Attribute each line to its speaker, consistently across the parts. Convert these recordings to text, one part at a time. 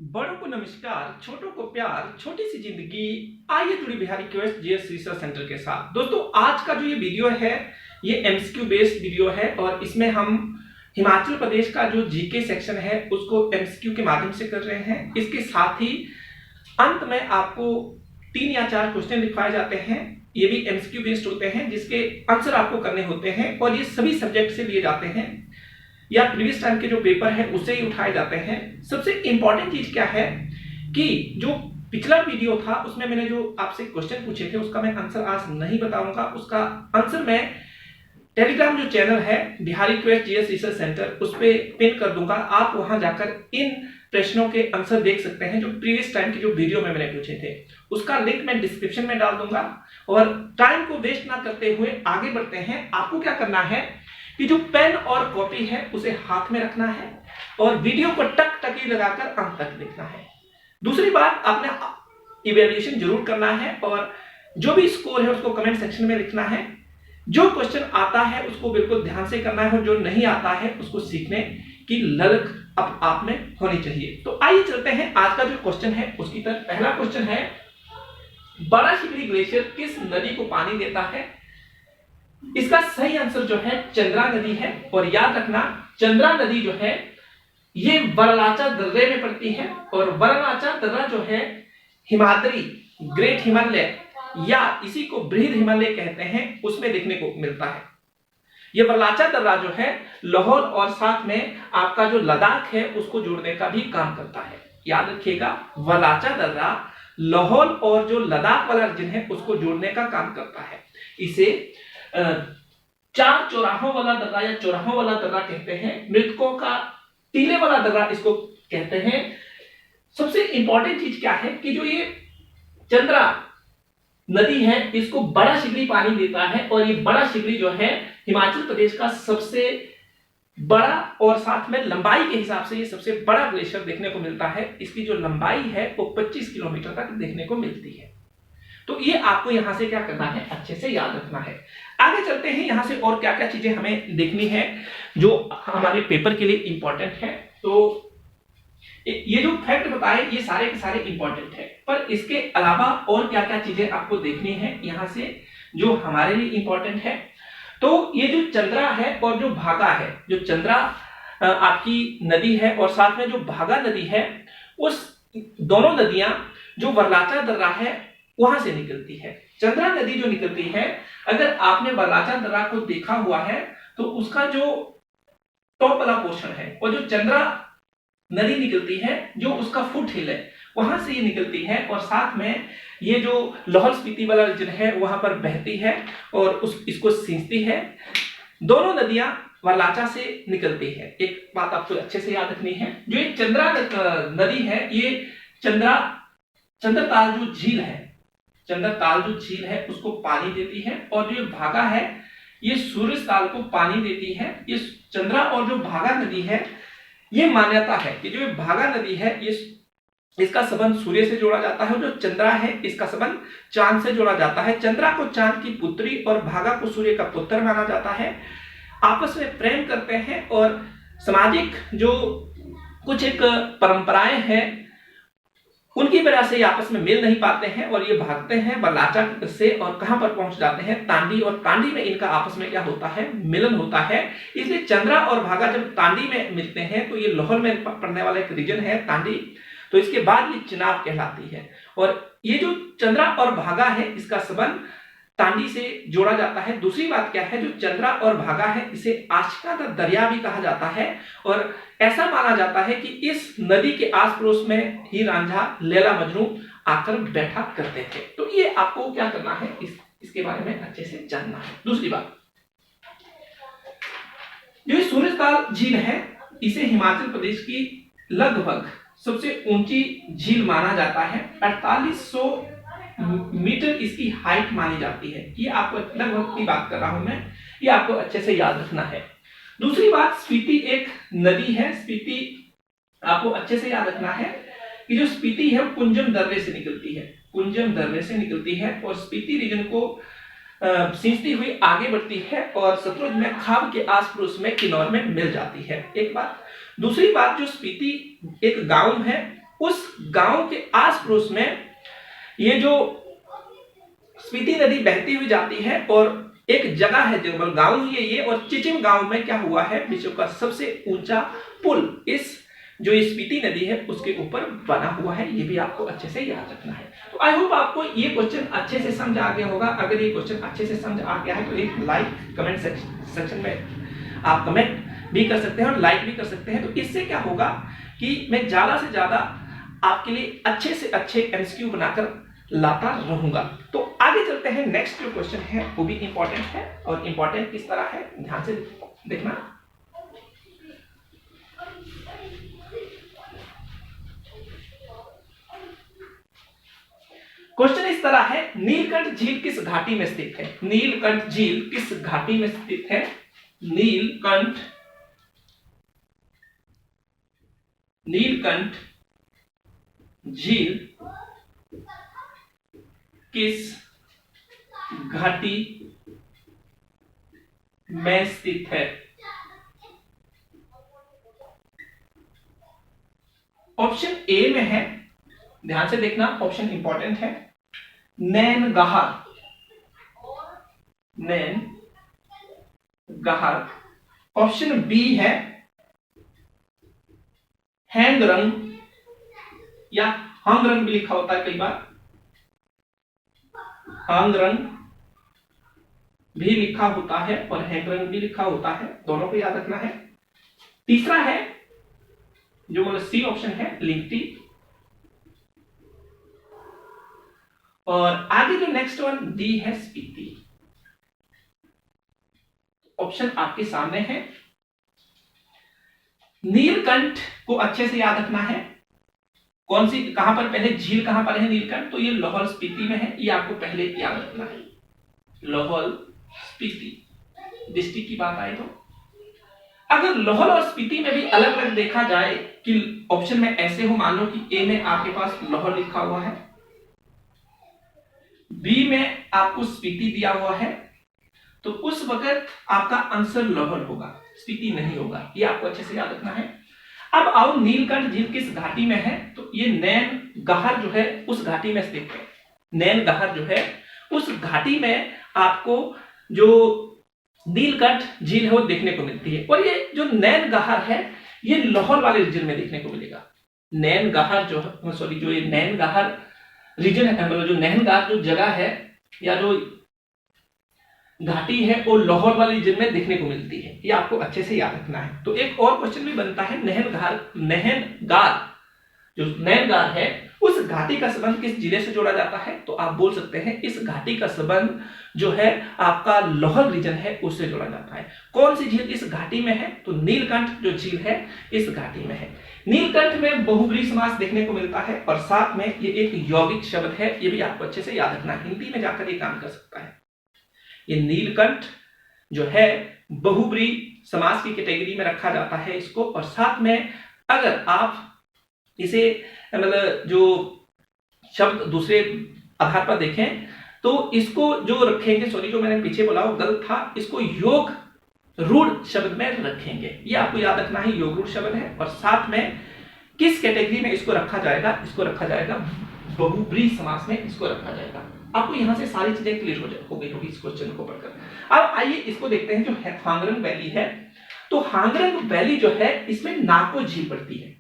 Speaker 1: बड़ों को नमस्कार, छोटों को प्यार, छोटी सी जिंदगी। आइए जुड़ी Bihari quest GS research centre के साथ। दोस्तों, आज का जो ये वीडियो है ये एमसीक्यू बेस्ड वीडियो है और इसमें हम हिमाचल प्रदेश का जो जीके सेक्शन है उसको एमसीक्यू के माध्यम से कर रहे हैं। इसके साथ ही अंत में आपको 3 या 4 क्वेश्चन लिखवाए जाते हैं। ये भी एमसीक्यू बेस्ड होते हैं जिसके आंसर आपको करने होते हैं और ये सभी सब्जेक्ट से लिए जाते हैं या प्रीवियस टाइम के जो पेपर है उससे ही उठाए जाते हैं। सबसे इंपॉर्टेंट चीज क्या है कि जो पिछला वीडियो था उसमें मैंने जो आपसे क्वेश्चन पूछे थे उसका मैं आंसर आज नहीं बताऊंगा। उसका आंसर मैं टेलीग्राम जो चैनल है Bihari quest GS research centre उस पर पिन कर दूंगा। आप वहां जाकर इन प्रश्नों के आंसर देख सकते हैं जो प्रीवियस टाइम के जो वीडियो में मैंने पूछे थे। उसका लिंक मैं डिस्क्रिप्शन में डाल दूंगा। और टाइम को वेस्ट ना करते हुए आगे बढ़ते हैं। आपको क्या करना है कि जो पेन और कॉपी है उसे हाथ में रखना है और वीडियो को टक लगाकर अंत तक देखना है। दूसरी बात, आपने इवैल्यूएशन जरूर करना है और जो भी स्कोर है उसको कमेंट सेक्शन में लिखना है। जो क्वेश्चन आता है उसको बिल्कुल ध्यान से करना है और जो नहीं आता है उसको सीखने की ललक अब आप में होनी चाहिए। तो आइए चलते हैं आज का जो क्वेश्चन है उसकी तरफ। पहला क्वेश्चन है, बड़ा शिवरी ग्लेशियर किस नदी को पानी देता है? इसका सही आंसर जो है चंद्रा नदी है। और याद रखना, चंद्रा नदी जो है ये वरलाचा दर्रे में पड़ती है और वरलाचा दर्रा जो है हिमाद्री, ग्रेट हिमालय या इसी को बृहद हिमालय कहते हैं, उसमें देखने को मिलता है। ये वरलाचा दर्रा जो है लाहौल और साथ में आपका जो लद्दाख है उसको जोड़ने का भी काम करता है। याद रखिएगा, वरलाचा दर्रा लाहौल और जो लद्दाख वाला रीजन है उसको जोड़ने का काम करता है। इसे 4 चौराहों वाला दर्रा या चौराहों वाला दर्रा कहते हैं। मृतकों का टीले वाला दर्रा इसको कहते हैं। सबसे इंपॉर्टेंट चीज क्या है कि जो ये चंद्रा नदी है इसको बड़ा शिवरी पानी देता है और ये बड़ा शिवरी जो है हिमाचल प्रदेश का सबसे बड़ा और साथ में लंबाई के हिसाब से ये सबसे बड़ा ग्लेशियर देखने को मिलता है। इसकी जो लंबाई है वो 25 किलोमीटर तक देखने को मिलती है। तो ये आपको यहां से क्या करना है, अच्छे से याद रखना है। आगे चलते हैं, यहां से और क्या क्या चीजें हमें देखनी है जो हमारे पेपर के लिए इंपॉर्टेंट है। तो ये जो फैक्ट बताए ये सारे के सारे इंपॉर्टेंट है, पर इसके अलावा और क्या क्या चीजें आपको देखनी है यहां से जो हमारे लिए इंपॉर्टेंट है। तो ये जो चंद्रा है और जो भागा है, जो चंद्रा आपकी नदी है और साथ में जो भागा नदी है, उस दोनों नदियां जो वरलाचा दर्रा है वहां से निकलती है। चंद्रा नदी जो निकलती है, अगर आपने वरलाचा दर्रा को देखा हुआ है तो उसका जो टॉप वाला पोर्शन है और जो चंद्रा नदी निकलती है जो उसका फुट हिल है वहां से ये निकलती है और साथ में ये जो लाहौल स्पीति वाला रीजन है वहां पर बहती है और इसको सींचती है। दोनों नदियां वरलाचा से निकलती है। एक बात आपको अच्छे से याद रखनी है, जो ये चंद्रा नदी है ये चंद्रताल जो झील है, चंद्रताल जो झील है उसको पानी देती है और जो भागा है ये सूर्यताल को पानी देती है। ये चंद्रा और जो भागा नदी है ये मान्यता है कि जो भागा नदी है ये इसका संबंध सूर्य से जोड़ा जाता है और जो चंद्रा है इसका संबंध चांद से जोड़ा जाता है। चंद्रा को चांद की पुत्री और भागा को सूर्य का पुत्र माना जाता है। आपस में प्रेम करते हैं और सामाजिक जो कुछ एक परंपराएं हैं उनकी वजह से आपस में मिल नहीं पाते हैं और ये भागते हैं वरलाचा से और कहां पर पहुंच जाते हैं, तांडी। और तांडी में इनका आपस में क्या होता है, मिलन होता है। इसलिए चंद्रा और भागा जब तांडी में मिलते हैं तो ये लाहौल में पड़ने वाला एक रीजन है तांडी, तो इसके बाद ये चिनाब कहलाती है। और ये जो चंद्रा और भागा है इसका संबंध तांडी से जोड़ा जाता है। दूसरी बात क्या है, जो चंद्रा और भागा है इसे आशिका का दरिया भी कहा जाता है और ऐसा माना जाता है कि इस नदी के आस पड़ोस में ही रांझा लैला मजनू आकर बैठा करते थे। तो ये आपको क्या करना है, इसके बारे में अच्छे से जानना है। दूसरी बात, जो सूरजताल झील है इसे हिमाचल प्रदेश की लगभग सबसे ऊंची झील माना जाता है। 4800 मीटर इसकी हाइट मानी जाती है। ये आपको लगभग की बात कर रहा हूं मैं, ये आपको अच्छे से याद रखना है। दूसरी बात, स्पीति एक नदी है। स्पीति आपको अच्छे से याद रखना है कि जो स्पीति है कुंजम दर्रे से निकलती है, कुंजम दर्रे से निकलती है और स्पीति रीजन को सींचती हुई आगे बढ़ती है और सतलुज में खाब के आस पड़ोस में किन्नौर में मिल जाती है। एक बात। दूसरी बात, जो स्पीति एक गांव है उस गांव के आस पड़ोस में ये जो स्पीति नदी बहती हुई जाती है और एक जगह है, जंगल गांव ही है ये, और चिचिम गांव में क्या हुआ है, विश्व का सबसे ऊंचा पुल इस जो स्पीति नदी है उसके ऊपर बना हुआ है। ये भी आपको अच्छे से याद रखना है। तो आई होप आपको ये क्वेश्चन अच्छे से समझ आ गया होगा। अगर ये क्वेश्चन अच्छे से समझ आ गया है तो एक लाइक कमेंट सेक्शन में आप कमेंट भी कर सकते हैं और लाइक भी कर सकते हैं। तो इससे क्या होगा कि मैं ज्यादा से ज्यादा आपके लिए अच्छे से अच्छे एमसीक्यू बनाकर लाता रहूंगा। तो आगे चलते हैं, नेक्स्ट जो क्वेश्चन है वो भी इंपॉर्टेंट है, और इंपॉर्टेंट किस तरह है ध्यान से देखना। क्वेश्चन इस तरह है, नीलकंठ झील किस घाटी में स्थित है? नीलकंठ झील किस घाटी में स्थित है? नीलकंठ झील किस घाटी में स्थित है? ऑप्शन ए में है, ध्यान से देखना, ऑप्शन इंपॉर्टेंट है, नैनगाहर। ऑप्शन बी है हैंगरंग, या हांगरंग भी लिखा होता है कई बार, हांगरंग भी लिखा होता है और हैंगरंग भी लिखा होता है, दोनों को याद रखना है। तीसरा है जो मतलब सी ऑप्शन है, लिंगटी। और आगे जो नेक्स्ट वन डी है, स्पीति। ऑप्शन आपके सामने है। नीलकंठ को अच्छे से याद रखना है। कौन सी, कहां पर, पहले झील कहां पर है नीलकंठ? तो ये लाहौल स्पीति में है, ये आपको पहले याद रखना है। लाहौल स्पीति डिस्ट्रिक्ट की बात आए तो अगर लाहौल और स्पीति में भी अलग अलग देखा जाए कि ऑप्शन में ऐसे हो, मान लो कि ए में आपके पास लाहौल लिखा हुआ है, बी में आपको स्पीति दिया हुआ है, तो उस वक्त आपका आंसर लाहौल होगा, स्पीति नहीं होगा। ये आपको अच्छे से याद रखना है। अब आओ, नीलकंठ झील किस घाटी में है? तो ये नैनगाहर जो है उस घाटी में स्थित है। नैनगाहर जो है उस घाटी में आपको जो नीलकंठ झील है वो देखने को मिलती है। और ये जो नैनगाहर है ये लाहौल वाले रीजन में देखने को मिलेगा। नैनगाहर जो है, सॉरी, जो ये नैनगाहर रीजन है, मतलब जो नैनगाहर जो जगह है या जो घाटी है वो लाहौल वाले रीजन में देखने को मिलती है। ये आपको अच्छे से याद रखना है। तो एक और क्वेश्चन भी बनता है, नैनगार जो नैनगार है उस घाटी का संबंध किस जिले से जोड़ा जाता है? तो आप बोल सकते हैं इस घाटी का संबंध जो है आपका लाहौल रीजन है उससे जोड़ा जाता है। कौन सी झील इस घाटी में है? तो नीलकंठ जो झील है इस घाटी में है। नीलकंठ में बहुब्रीहि समास देखने को मिलता है और साथ में ये एक यौगिक शब्द है, ये भी आपको अच्छे से याद रखना है, हिंदी में जाकर ये काम कर सकता है। ये नीलकंठ जो है बहुब्रीहि समास की कैटेगरी में रखा जाता है इसको, और साथ में अगर आप इसे मतलब जो शब्द दूसरे आधार पर देखें तो इसको जो रखेंगे, सॉरी जो मैंने पीछे बोला वो गलत था, इसको योग रूढ़ शब्द में रखेंगे। ये आपको याद रखना है, योग रूढ़ शब्द है। और साथ में किस कैटेगरी में इसको रखा जाएगा? इसको रखा जाएगा बहुब्रीहि समास में इसको रखा जाएगा। आपको यहां से सारी चीजें क्लियर हो गई होगी इस क्वेश्चन को पढ़कर। अब आइए इसको देखते हैं, जो हांगरंग वैली है, तो हांगरंग वैली जो है इसमें नाको झील पड़ती है,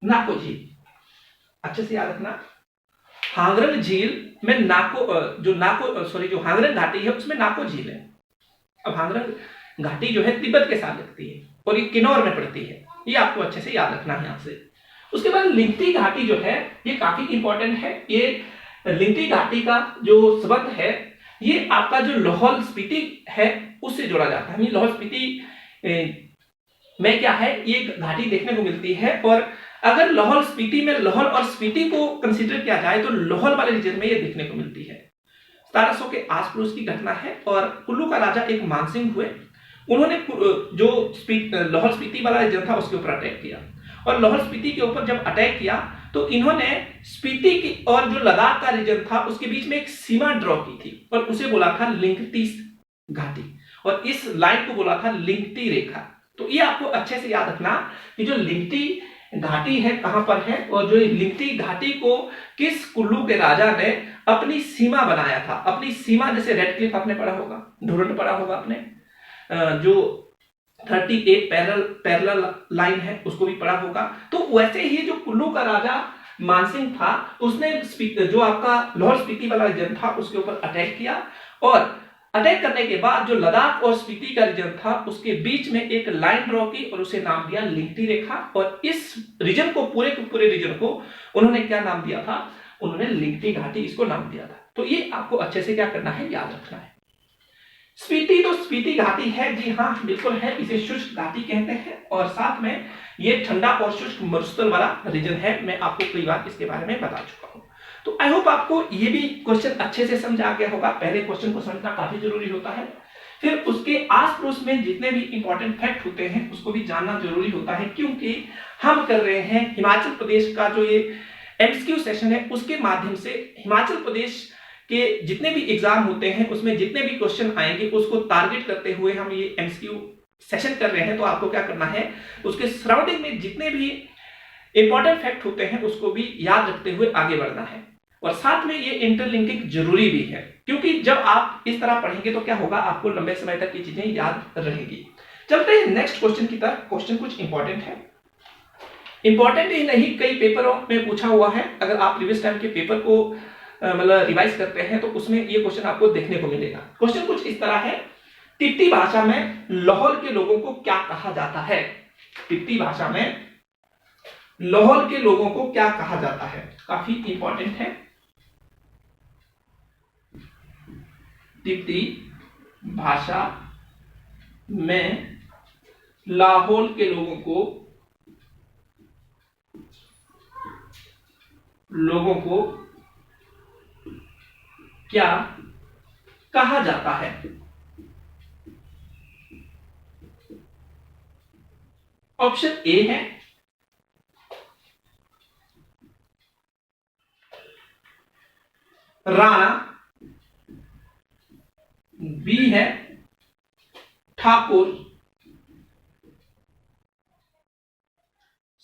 Speaker 1: नाको झील अच्छे से याद रखना। हांगरंग झील में जो हांगरंग घाटी है उसमें नाको झील है। अब हांगरंग घाटी जो है तिब्बत के साथ लगती है और ये किन्नौर में पड़ती है, ये आपको अच्छे से याद रखना है यहां से। उसके बाद लिंगटी घाटी जो है ये काफी इंपॉर्टेंट है। ये लिंगटी घाटी का जो संबंध है ये आपका जो लाहौल स्पीति है उससे जोड़ा जाता है। लाहौल स्पीति में क्या है, ये घाटी देखने को मिलती है। और अगर लाहौल स्पीति में लाहौल और स्पीति को कंसीडर किया जाए तो लाहौल वाले रीजन में ये देखने को मिलती है। 1700 के आस पड़ोस की घटना है और कुल्लू का राजा एक मानसिंह हुए, उन्होंने जो लाहौल स्पीति वाला रीजन था उसके ऊपर अटैक किया, और लाहौल स्पीति के ऊपर जब अटैक किया तो इन्होंने स्पीति की और जो लद्दाख का रीजन था उसके बीच में एक सीमा ड्रॉ की थी और उसे बोला था लिंगटी घाटी, और इस लाइन को बोला था लिंगटी रेखा। तो ये आपको अच्छे से याद रखना कि जो लिंगटी घाटी है कहां पर है, और जो लिंगटी घाटी को किस कुल्लू के राजा ने अपनी सीमा बनाया था। अपनी सीमा, जैसे रेड क्लिफ आपने पढ़ा होगा, ढूंढ पढ़ा होगा आपने, जो 38 पैरेलल लाइन है उसको भी पढ़ा होगा। तो वैसे ही जो कुल्लू का राजा मानसिंह था, उसने जो आपका लाहौल स्पीति वाला रीजन था उसके ऊपर अटैक किया, और अटैक करने के बाद जो लद्दाख और स्पीति का रीजन था उसके बीच में एक लाइन ड्रॉ की और उसे नाम दिया लिंगटी रेखा। और इस रीजन को, पूरे के पूरे रीजन को उन्होंने क्या नाम दिया था, उन्होंने लिंगटी घाटी इसको नाम दिया था। तो ये आपको अच्छे से क्या करना है, याद रखना है। स्पीति, तो स्पीति घाटी है, जी हाँ बिल्कुल है, इसे शुष्क घाटी कहते हैं, और साथ में ये ठंडा और शुष्क मरुस्थल वाला रीजन है। मैं आपको कई बार इसके बारे में बता चुका हूं। तो आई होप आपको ये भी क्वेश्चन अच्छे से समझ आ गया होगा। पहले क्वेश्चन को समझना काफी जरूरी होता है, फिर उसके आस पड़ोस में जितने भी इंपॉर्टेंट फैक्ट होते हैं उसको भी जानना जरूरी होता है, क्योंकि हम कर रहे हैं हिमाचल प्रदेश का जो ये एमसीक्यू सेशन है उसके माध्यम से हिमाचल प्रदेश के जितने भी एग्जाम होते हैं उसमें जितने भी क्वेश्चन आएंगे उसको टारगेट करते हुए हम ये एमसीक्यू सेशन कर रहे हैं। तो आपको क्या करना है, उसके सराउंडिंग में जितने भी इंपॉर्टेंट फैक्ट होते हैं उसको भी याद रखते हुए आगे बढ़ना है, और साथ में ये इंटरलिंकिंग जरूरी भी है, क्योंकि जब आप इस तरह पढ़ेंगे तो क्या होगा, आपको लंबे समय तक ये चीजें याद रहेगी। चलते हैं नेक्स्ट क्वेश्चन की तरफ। क्वेश्चन कुछ इंपॉर्टेंट है, इंपॉर्टेंट ही नहीं कई पेपरों में पूछा हुआ है। अगर आप प्रीवियस टाइम के पेपर को मतलब रिवाइज करते हैं तो उसमें ये क्वेश्चन आपको देखने को मिलेगा। क्वेश्चन कुछ इस तरह है, तिब्बती भाषा में लाहौल के लोगों को क्या कहा जाता है। तिब्बती भाषा में लाहौल के लोगों को क्या कहा जाता है, काफी इंपॉर्टेंट है। तिब्बती भाषा में लाहौल के लोगों को क्या कहा जाता है। ऑप्शन ए है राणा, बी है ठाकुर,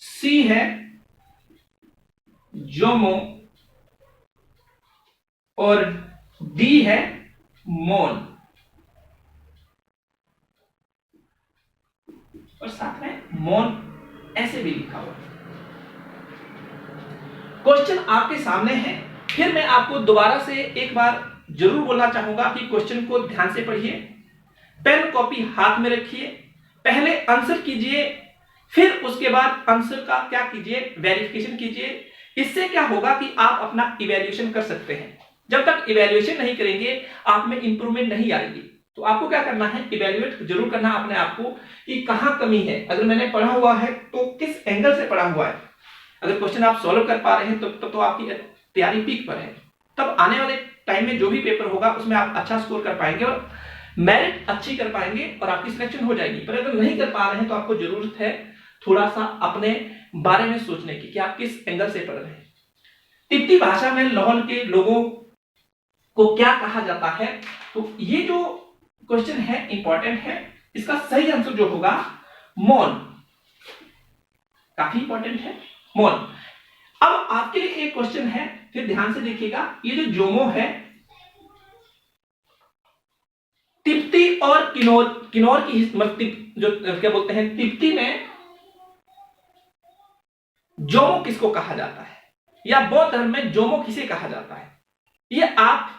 Speaker 1: सी है जोमो, और डी है मौन। और साथ में मौन ऐसे भी लिखा हुआ है। क्वेश्चन आपके सामने है, फिर मैं आपको दोबारा से एक बार जरूर बोलना चाहूंगा कि क्वेश्चन को ध्यान से पढ़िए, पेन कॉपी हाथ में रखिए, पहले आंसर कीजिए, फिर उसके बाद आंसर का क्या कीजिए, वेरिफिकेशन कीजिए। इससे क्या होगा कि आप अपना इवैल्यूएशन कर सकते हैं। जब तक इवैल्यूएशन नहीं करेंगे आप में इंप्रूवमेंट नहीं आएगी। तो आपको क्या करना है, इवैल्यूएट जरूर करना अपने आप को कि कहां कमी है। अगर मैंने पढ़ा हुआ है तो किस एंगल से पढ़ा हुआ है। अगर क्वेश्चन आप सॉल्व कर पा रहे हैं तो आपकी तैयारी पीक पर है। तब आने वाले टाइम में जो भी पेपर होगा उसमें आप अच्छा स्कोर कर पाएंगे और मेरिट अच्छी कर पाएंगे और आपकी सिलेक्शन हो जाएगी। पर अगर नहीं कर पा रहे हैं तो आपको जरूरत है थोड़ा सा अपने बारे में सोचने की कि आप किस एंगल से पढ़ रहे हैं। तिब्बती भाषा में लाहौल के लोगों को क्या कहा जाता है, तो ये जो क्वेश्चन है इंपॉर्टेंट है। इसका सही आंसर जो होगा मौन, काफी इंपॉर्टेंट है मौन। अब आपके लिए एक क्वेश्चन है, फिर ध्यान से देखिएगा। ये जो जोमो है, तिब्बती और किन्नौर की जो क्या बोलते हैं, तिब्बती में जोमो किसको कहा जाता है या बौद्ध धर्म में जोमो किसे कहा जाता है, ये आप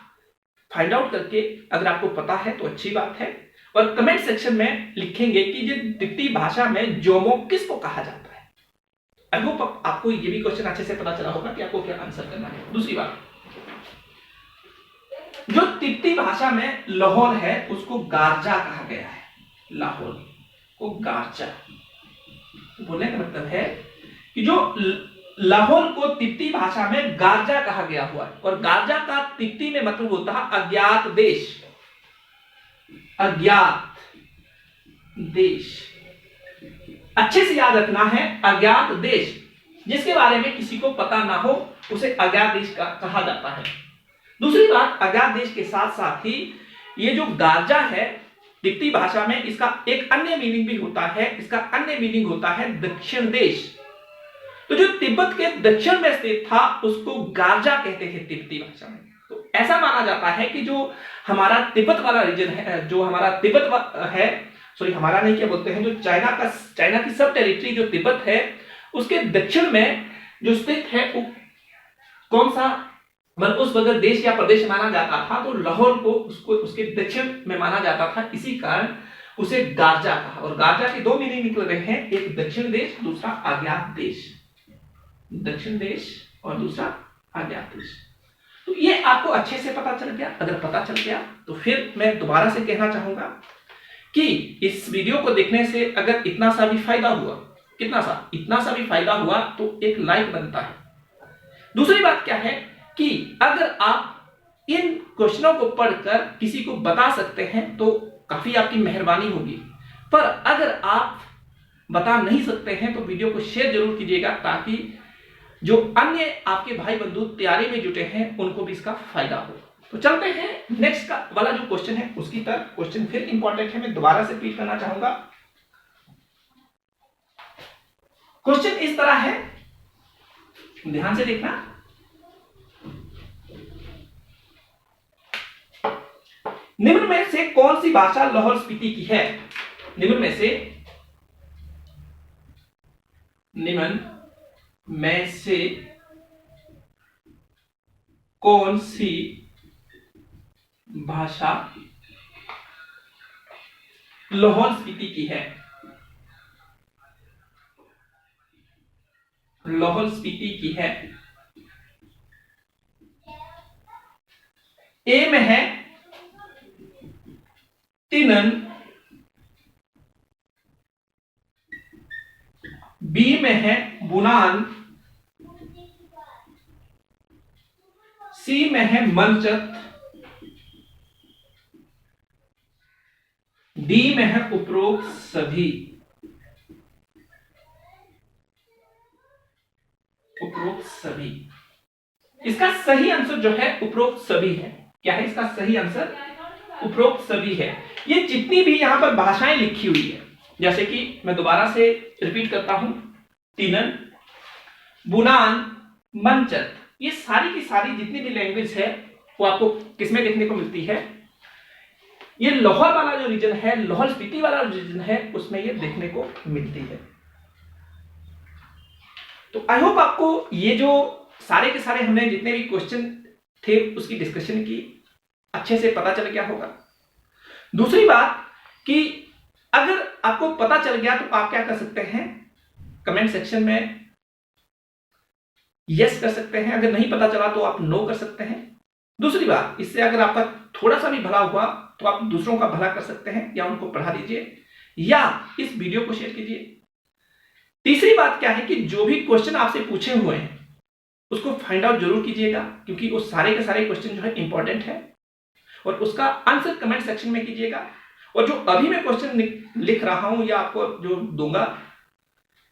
Speaker 1: फाइंड आउट करके अगर आपको पता है तो अच्छी बात है, और कमेंट सेक्शन में लिखेंगे कि ये तिब्बती भाषा में जोमो किसको कहा जाता है। आई होप आपको ये भी क्वेश्चन अच्छे से पता चला होगा कि आपको क्या आंसर करना है। दूसरी बात, जो तिब्बती भाषा में लाहौल है उसको गारजा कहा गया है। लाहौल को गारजा बोलने का मतलब है कि जो लाहौल को तिब्बती भाषा में गारजा कहा गया हुआ है, और गारजा का तिब्बती में मतलब होता है अज्ञात देश। अज्ञात देश अच्छे से याद रखना है, अज्ञात देश जिसके बारे में किसी को पता ना हो उसे अज्ञात देश कहा जाता है। दूसरी बात, अज्ञात देश के साथ साथ ही ये जो गारजा है तिब्बती भाषा में, इसका एक अन्य मीनिंग भी होता है। इसका अन्य मीनिंग होता है दक्षिण देश। तो जो तिब्बत के दक्षिण में स्थित था उसको गारजा कहते थे तिब्बती भाषा में। तो ऐसा माना जाता है कि जो हमारा तिब्बत वाला रीजन है, जो हमारा तिब्बत है, सॉरी हमारा नहीं, क्या बोलते हैं, जो चाइना की सब टेरिटरी जो तिब्बत है उसके दक्षिण में जो स्थित है वो कौन सा मतलब उस वक्त देश या प्रदेश माना जाता था, तो लाहौर को उसको उसके दक्षिण में माना जाता था, इसी कारण उसे गारजा कहा। और गारजा के दो मीनिंग निकल रहे हैं, एक दक्षिण देश, दूसरा अज्ञात देश। दक्षिण देश और दूसरा अज्ञात देश। तो ये आपको अच्छे से पता चल गया। अगर पता चल गया तो फिर मैं दोबारा से कहना चाहूंगा कि इस वीडियो को देखने से अगर इतना सा भी फायदा हुआ, इतना सा भी फायदा हुआ तो एक लाइक बनता है। दूसरी बात क्या है कि अगर आप इन क्वेश्चनों को पढ़कर किसी को बता सकते हैं तो काफी आपकी मेहरबानी होगी। पर अगर आप बता नहीं सकते हैं तो वीडियो को शेयर जरूर कीजिएगा, ताकि जो अन्य आपके भाई बंधु तैयारी में जुटे हैं उनको भी इसका फायदा हो। तो चलते हैं नेक्स्ट का वाला जो क्वेश्चन है उसकी तरफ। क्वेश्चन फिर इंपॉर्टेंट है, मैं दोबारा से रिपीट करना चाहूंगा। क्वेश्चन इस तरह है, ध्यान से देखना। निम्न में से कौन सी भाषा लाहौल स्पीति की है? निम्न में से कौन सी भाषा लाहौल स्पीति की है? लाहौल स्पीति की है। ए में है तिनन, बी में है बुनान, सी में है मनचत, डी में है उपरोक्त सभी। उपरोक्त सभी, इसका सही आंसर जो है उपरोक्त सभी है। क्या है इसका सही आंसर? उपरोक्त सभी है। ये जितनी भी यहां पर भाषाएं लिखी हुई है, जैसे कि मैं दोबारा से रिपीट करता हूं, तिनन, बुनान, मनचत, ये सारी की सारी जितनी भी लैंग्वेज है वो आपको किसमें देखने को मिलती है? ये लाहौर वाला जो रीजन है, लाहौल स्पीति वाला रीजन है, उसमें ये देखने को मिलती है। तो आई होप आपको ये जो सारे के सारे हमने जितने भी क्वेश्चन थे उसकी डिस्कशन की अच्छे से पता चल गया होगा। दूसरी बात कि अगर आपको पता चल गया तो आप क्या कर सकते हैं, कमेंट सेक्शन में यस कर सकते हैं। अगर नहीं पता चला तो आप नो कर सकते हैं। दूसरी बात, इससे अगर आपका थोड़ा सा भी भला हुआ तो आप दूसरों का भला कर सकते हैं, या उनको पढ़ा दीजिए या इस वीडियो को शेयर कीजिए। तीसरी बात क्या है कि जो भी क्वेश्चन आपसे पूछे हुए हैं उसको फाइंड आउट जरूर कीजिएगा, क्योंकि वो सारे के सारे क्वेश्चन जो है इंपॉर्टेंट है, और उसका आंसर कमेंट सेक्शन में कीजिएगा। और जो अभी मैं क्वेश्चन लिख रहा हूं या आपको जो दूंगा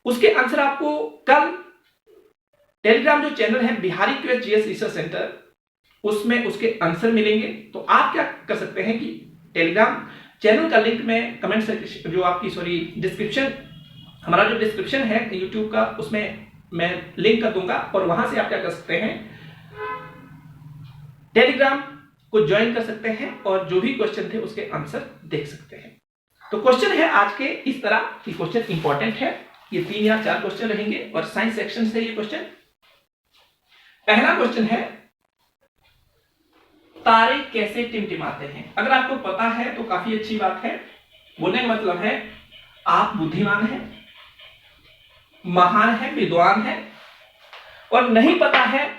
Speaker 1: उसके आंसर आपको कल टेलीग्राम जो चैनल है Bihari quest GS research centre, उसमें उसके आंसर मिलेंगे। तो आप क्या कर सकते हैं कि टेलीग्राम चैनल का लिंक में कमेंट सेक्शन जो आपकी डिस्क्रिप्शन, हमारा जो डिस्क्रिप्शन है यूट्यूब का, उसमें मैं लिंक कर दूंगा, और वहां से आप क्या कर सकते हैं, टेलीग्राम को ज्वाइन कर सकते हैं और जो भी क्वेश्चन थे उसके आंसर देख सकते हैं। तो क्वेश्चन है आज के इस तरह कि क्वेश्चन इंपॉर्टेंट है, ये 3 या 4 क्वेश्चन रहेंगे और साइंस सेक्शन से ये क्वेश्चन। पहला क्वेश्चन है, तारे कैसे टिमटिमाते हैं? अगर आपको पता है तो काफी अच्छी बात है। बोलने का मतलब है आप बुद्धिमान हैं, महान है, विद्वान है, और नहीं पता है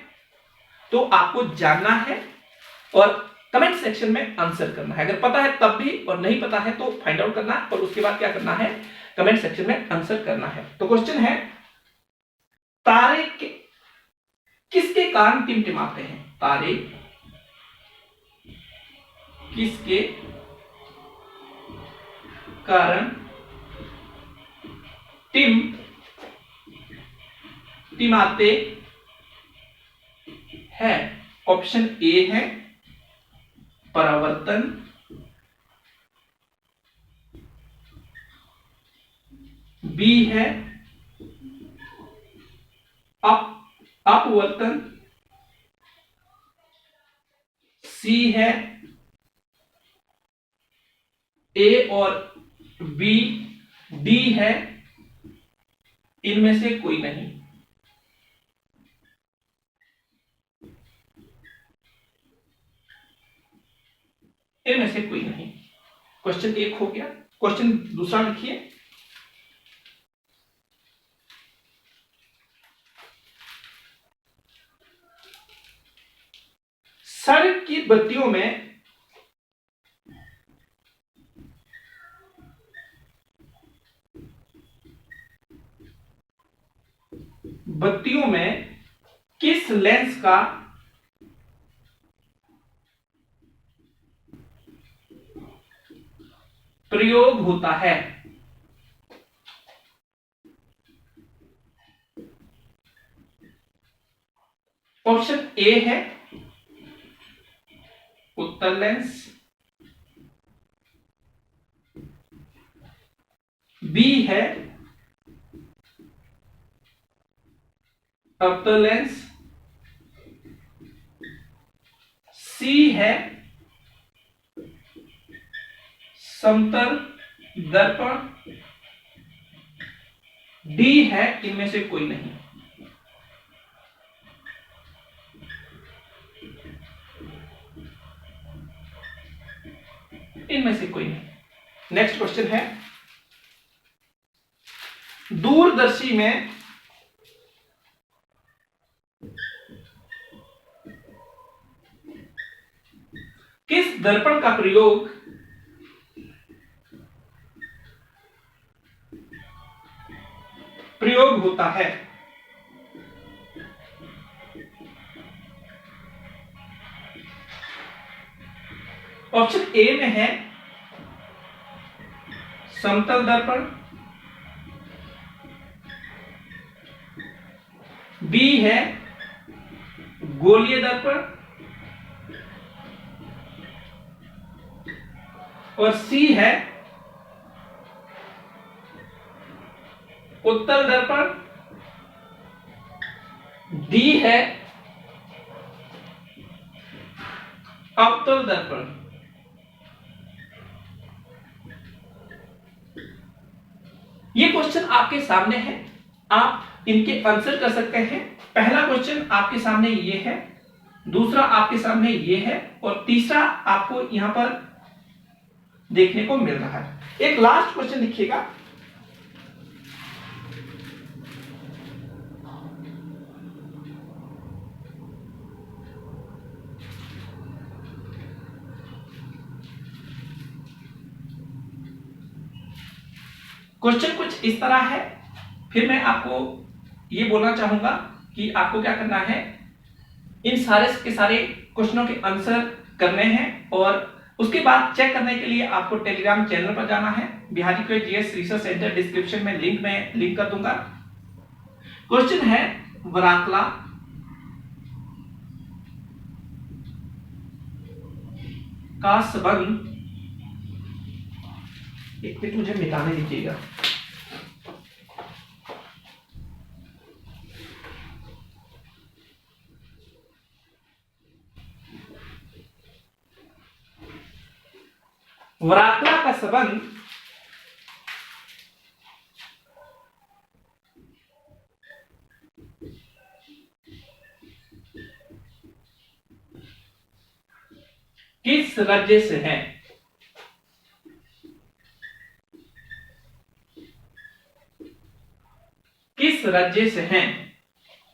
Speaker 1: तो आपको जानना है और कमेंट सेक्शन में आंसर करना है। अगर पता है तब भी और नहीं पता है तो फाइंड आउट करना, और उसके बाद क्या करना है, कमेंट सेक्शन में आंसर करना है। तो क्वेश्चन है, तारे किसके कारण टिमटिमाते हैं? तारे किसके कारण टिमटिमाते हैं? ऑप्शन ए है परावर्तन, बी है अपवर्तन, सी है ए और बी, डी है इनमें से कोई नहीं। इनमें से कोई नहीं। क्वेश्चन एक हो गया। क्वेश्चन दूसरा लिखिए। सड़क की बत्तियों में किस लेंस का प्रयोग होता है? ऑप्शन ए है उत्तल लेंस, बी है अवतल लेंस, सी है समतल दर्पण, डी है इनमें से कोई नहीं। इनमें से कोई नहीं। नेक्स्ट क्वेश्चन है, दूरदर्शी में किस दर्पण का प्रयोग होता है? ऑप्शन ए में है समतल दर्पण, बी है गोलीय दर्पण और सी है उत्तल दर्पण, डी है अवतल दर्पण। ये क्वेश्चन आपके सामने है, आप इनके आंसर कर सकते हैं। पहला क्वेश्चन आपके सामने ये है, दूसरा आपके सामने ये है और तीसरा आपको यहां पर देखने को मिल रहा है। एक लास्ट क्वेश्चन लिखिएगा। क्वेश्चन कुछ इस तरह है, फिर मैं आपको ये बोलना चाहूंगा कि आपको क्या करना है, इन सारे के सारे क्वेश्चनों के आंसर करने हैं और उसके बाद चेक करने के लिए आपको टेलीग्राम चैनल पर जाना है, Bihari quiz GS research centre. Description में लिंक कर दूंगा। क्वेश्चन है, वराकला का संबंध, एक मिनट मुझे मिटाने दीजिएगा। वराकला का संबंध किस राज्य से है? किस राज्य से हैं?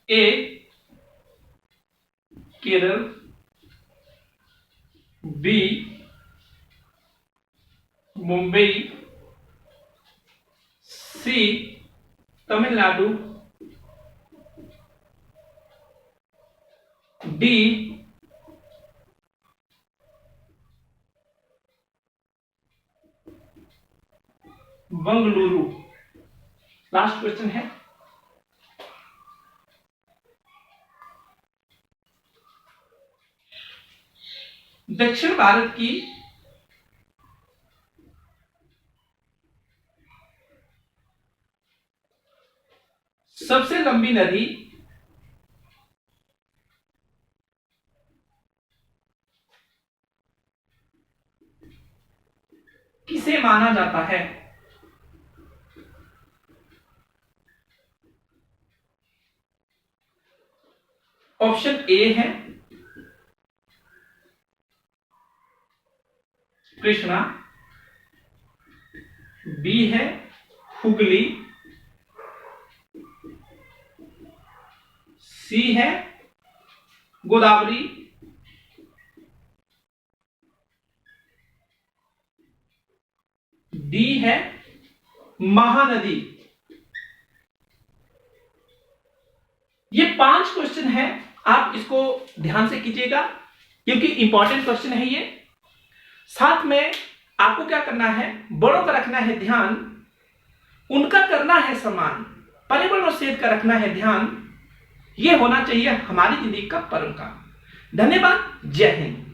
Speaker 1: A Kerala, B Mumbai, C Tamil Nadu, D Bengaluru. Last question है, दक्षिण भारत की सबसे लंबी नदी से माना जाता है? ऑप्शन ए है कृष्णा, बी है हुगली, सी है गोदावरी, डी है महानदी। ये 5 क्वेश्चन है, आप इसको ध्यान से कीजिएगा क्योंकि इंपॉर्टेंट क्वेश्चन है ये। साथ में आपको क्या करना है, बड़ों का रखना है ध्यान, उनका करना है सम्मान, परिवार और सेहत का रखना है ध्यान। ये होना चाहिए हमारी जिंदगी का परम काम। धन्यवाद। जय हिंद।